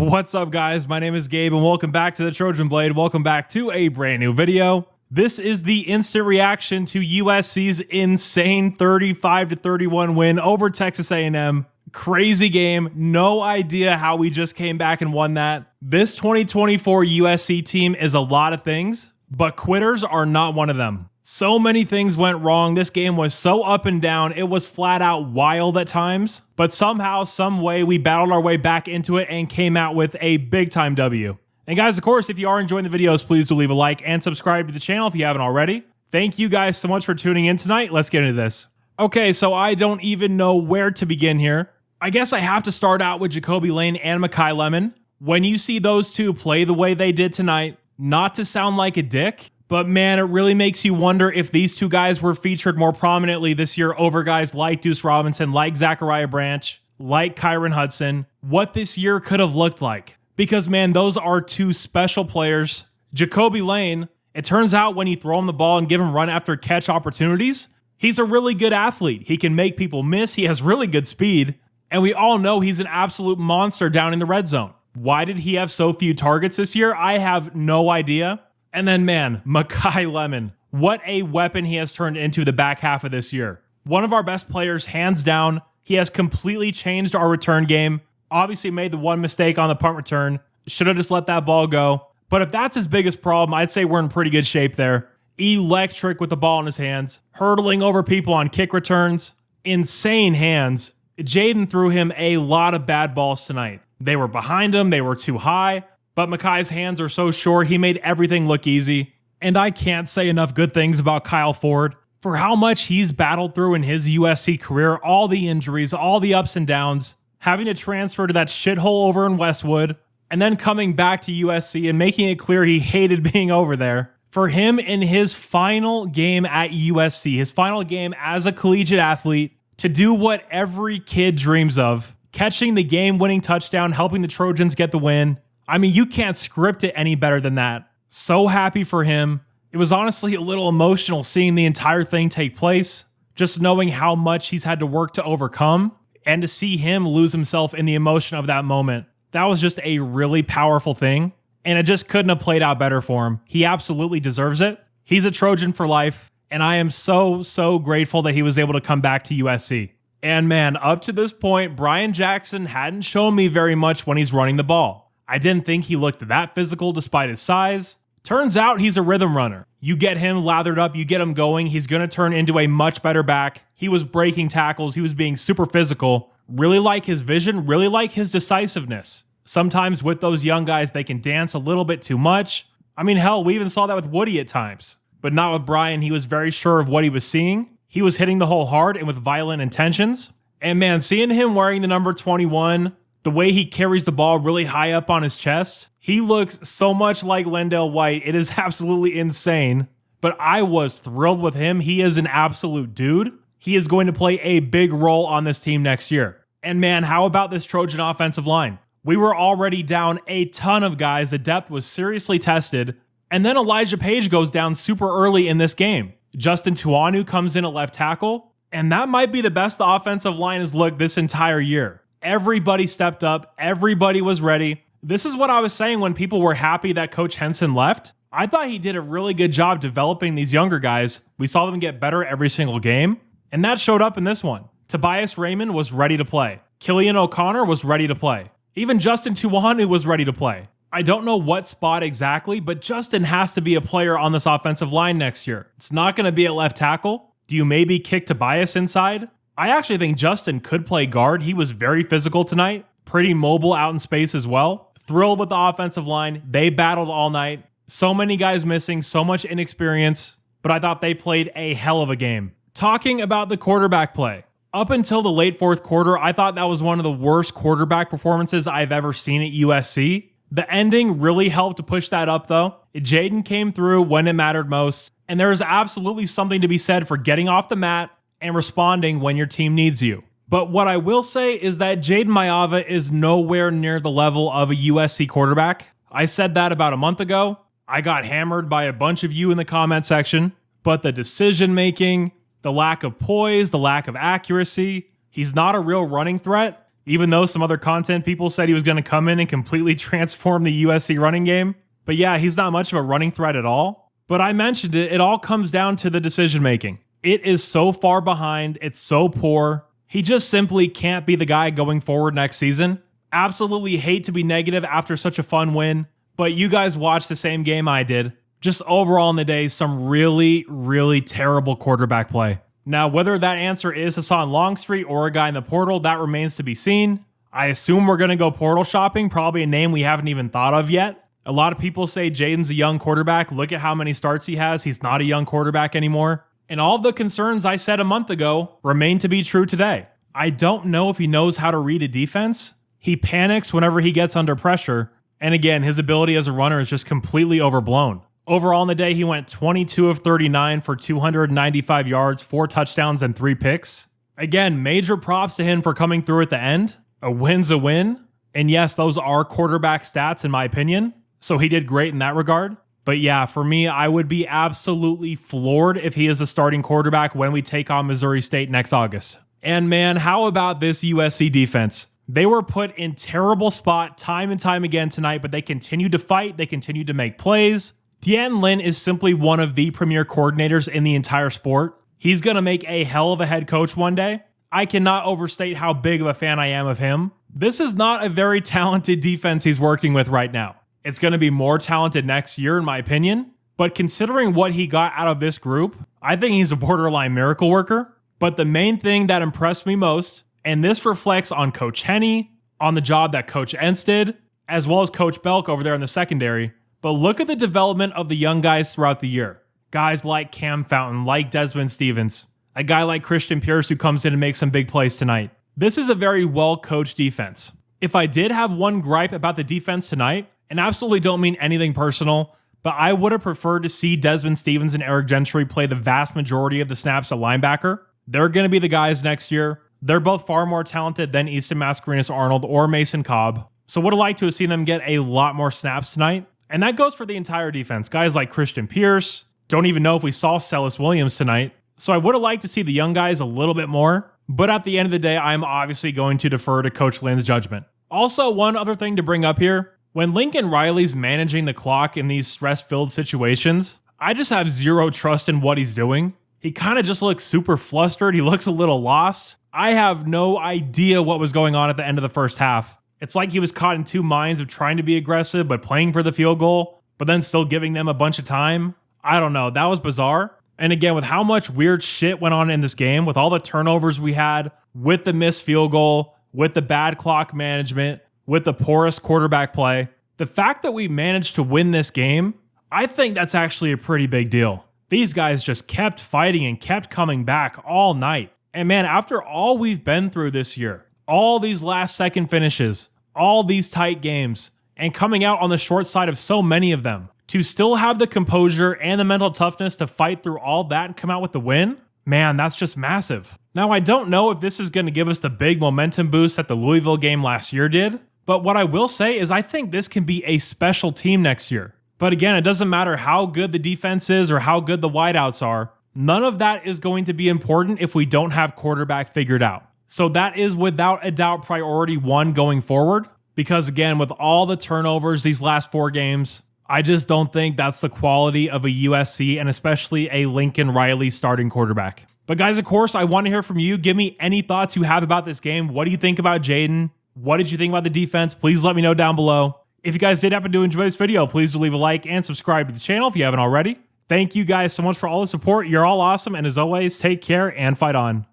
What's up, guys? My name is Gabe and welcome back to the Trojan Blade. Welcome back to a brand new video. This is the instant reaction to USC's insane 35-31 win over Texas A&M. Crazy game. No idea how we just came back and won that. This 2024 USC team is a lot of things, but quitters are not one of them. So many things went wrong. This game was so up and down. It was flat out wild at times, but somehow, some way, we battled our way back into it and came out with a big time W. And guys, of course, if you are enjoying the videos, please do leave a like and subscribe to the channel if you haven't already. Thank you guys so much for tuning in tonight. Let's get into this. Okay, so I don't even know where to begin here. I guess I have to start out with Jacoby Lane and Mekhi Lemon. When you see those two play the way they did tonight, not to sound like a dick, but man, it really makes you wonder if these two guys were featured more prominently this year over guys like Deuce Robinson, like Zachariah Branch, like Kyron Hudson, what this year could have looked like. Because man, those are two special players. Jacoby Lane, it turns out when you throw him the ball and give him run after catch opportunities, he's a really good athlete. He can make people miss. He has really good speed. And we all know he's an absolute monster down in the red zone. Why did he have so few targets this year? I have no idea. And then man, Mekhi Lemon, what a weapon he has turned into the back half of this year. One of our best players, hands down. He has completely changed our return game. Obviously made the one mistake on the punt return. Should have just let that ball go. But if that's his biggest problem, I'd say we're in pretty good shape there. Electric with the ball in his hands. Hurdling over people on kick returns. Insane hands. Jaden threw him a lot of bad balls tonight. They were behind him. They were too high. But Mekhi's hands are so short, he made everything look easy. And I can't say enough good things about Kyle Ford. For how much he's battled through in his USC career, all the injuries, all the ups and downs, having to transfer to that shithole over in Westwood, and then coming back to USC and making it clear he hated being over there. For him in his final game at USC, his final game as a collegiate athlete, to do what every kid dreams of, catching the game-winning touchdown, helping the Trojans get the win. I mean, you can't script it any better than that. So happy for him. It was honestly a little emotional seeing the entire thing take place, just knowing how much he's had to work to overcome, and to see him lose himself in the emotion of that moment. That was just a really powerful thing, and it just couldn't have played out better for him. He absolutely deserves it. He's a Trojan for life, and I am so grateful that he was able to come back to USC. And man, up to this point, Brian Jackson hadn't shown me very much when he's running the ball. I didn't think he looked that physical despite his size. Turns out he's a rhythm runner. You get him lathered up, you get him going, he's going to turn into a much better back. He was breaking tackles, he was being super physical. Really like his vision, really like his decisiveness. Sometimes with those young guys, they can dance a little bit too much. I mean, hell, we even saw that with Woody at times. But not with Brian. He was very sure of what he was seeing. He was hitting the hole hard and with violent intentions. And man, seeing him wearing the number 21, the way he carries the ball really high up on his chest, he looks so much like Lendell White. It is absolutely insane. But I was thrilled with him. He is an absolute dude. He is going to play a big role on this team next year. And man, how about this Trojan offensive line? We were already down a ton of guys. The depth was seriously tested. And then Elijah Page goes down super early in this game. Justin Tuanu comes in at left tackle. And that might be the best the offensive line has looked this entire year. Everybody stepped up. Everybody was ready. This is what I was saying when people were happy that Coach Henson left. I thought he did a really good job developing these younger guys. We saw them get better every single game. And that showed up in this one. Tobias Raymond was ready to play. Killian O'Connor was ready to play. Even Justin Tuanu was ready to play. I don't know what spot exactly, but Justin has to be a player on this offensive line next year. It's not going to be at left tackle. Do you maybe kick Tobias inside? I actually think Justin could play guard. He was very physical tonight. Pretty mobile out in space as well. Thrilled with the offensive line. They battled all night. So many guys missing, so much inexperience, but I thought they played a hell of a game. Talking about the quarterback play. Up until the late fourth quarter, I thought that was one of the worst quarterback performances I've ever seen at USC. The ending really helped to push that up though. Jaden came through when it mattered most, and there is absolutely something to be said for getting off the mat and responding when your team needs you. But what I will say is that Jaden Mayava is nowhere near the level of a USC quarterback. I said that about a month ago. I got hammered by a bunch of you in the comment section, but the decision making, the lack of poise, the lack of accuracy, he's not a real running threat. even though some other content people said he was going to come in and completely transform the USC running game. But yeah, he's not much of a running threat at all. But I mentioned it, it all comes down to the decision making. It is so far behind, it's so poor. He just simply can't be the guy going forward next season. Absolutely hate to be negative after such a fun win, but you guys watched the same game I did. Just overall in the day, some really, really terrible quarterback play. Now, whether that answer is Hassan Longstreet or a guy in the portal, that remains to be seen. I assume we're going to go portal shopping, probably a name we haven't even thought of yet. A lot of people say Jaden's a young quarterback. Look at how many starts he has. He's not a young quarterback anymore. And all of the concerns I said a month ago remain to be true today. I don't know if he knows how to read a defense. He panics whenever he gets under pressure. And again, his ability as a runner is just completely overblown. Overall in the day, he went 22 of 39 for 295 yards, 4 touchdowns, and 3 picks. Again, major props to him for coming through at the end. A win's a win. And yes, those are quarterback stats in my opinion. So he did great in that regard. But yeah, for me, I would be absolutely floored if he is a starting quarterback when we take on Missouri State next August. And man, how about this USC defense? They were put in terrible spot time and time again tonight, but they continued to fight. They continued to make plays. Deanne Lynn is simply one of the premier coordinators in the entire sport. He's going to make a hell of a head coach one day. I cannot overstate how big of a fan I am of him. This is not a very talented defense he's working with right now. It's going to be more talented next year, in my opinion. But considering what he got out of this group, I think he's a borderline miracle worker. But the main thing that impressed me most, and this reflects on Coach Henney, on the job that Coach Entz did, as well as Coach Belk over there in the secondary. But look at the development of the young guys throughout the year. Guys like Cam Fountain, like Desmond Stevens, a guy like Christian Pierce who comes in and makes some big plays tonight. This is a very well-coached defense. If I did have one gripe about the defense tonight, and absolutely don't mean anything personal, but I would have preferred to see Desmond Stevens and Eric Gentry play the vast majority of the snaps at linebacker. They're going to be the guys next year. They're both far more talented than Easton Mascarenas Arnold or Mason Cobb. So would have liked to have seen them get a lot more snaps tonight. And that goes for the entire defense. Guys like Christian Pierce. Don't even know if we saw Celis Williams tonight. So I would have liked to see the young guys a little bit more. But at the end of the day, I'm obviously going to defer to Coach Lynn's judgment. Also, one other thing to bring up here. When Lincoln Riley's managing the clock in these stress-filled situations, I just have zero trust in what he's doing. He kind of just looks super flustered. He looks a little lost. I have no idea what was going on at the end of the first half. It's like he was caught in two minds of trying to be aggressive, but playing for the field goal, but then still giving them a bunch of time. I don't know. That was bizarre. And again, with how much weird shit went on in this game, with all the turnovers we had, with the missed field goal, with the bad clock management, with the poorest quarterback play, the fact that we managed to win this game, I think that's actually a pretty big deal. These guys just kept fighting and kept coming back all night. And man, after all we've been through this year, all these last second finishes, all these tight games, and coming out on the short side of so many of them, to still have the composure and the mental toughness to fight through all that and come out with the win, man, that's just massive. Now, I don't know if this is going to give us the big momentum boost that the Louisville game last year did, but what I will say is I think this can be a special team next year. But again, it doesn't matter how good the defense is or how good the wideouts are. None of that is going to be important if we don't have quarterback figured out. So that is without a doubt priority one going forward. Because again, with all the turnovers these last 4 games, I just don't think that's the quality of a USC and especially a Lincoln Riley starting quarterback. But guys, of course, I want to hear from you. Give me any thoughts you have about this game. What do you think about Jaden? What did you think about the defense? Please let me know down below. If you guys did happen to enjoy this video, please do leave a like and subscribe to the channel if you haven't already. Thank you guys so much for all the support. You're all awesome. And as always, take care and fight on.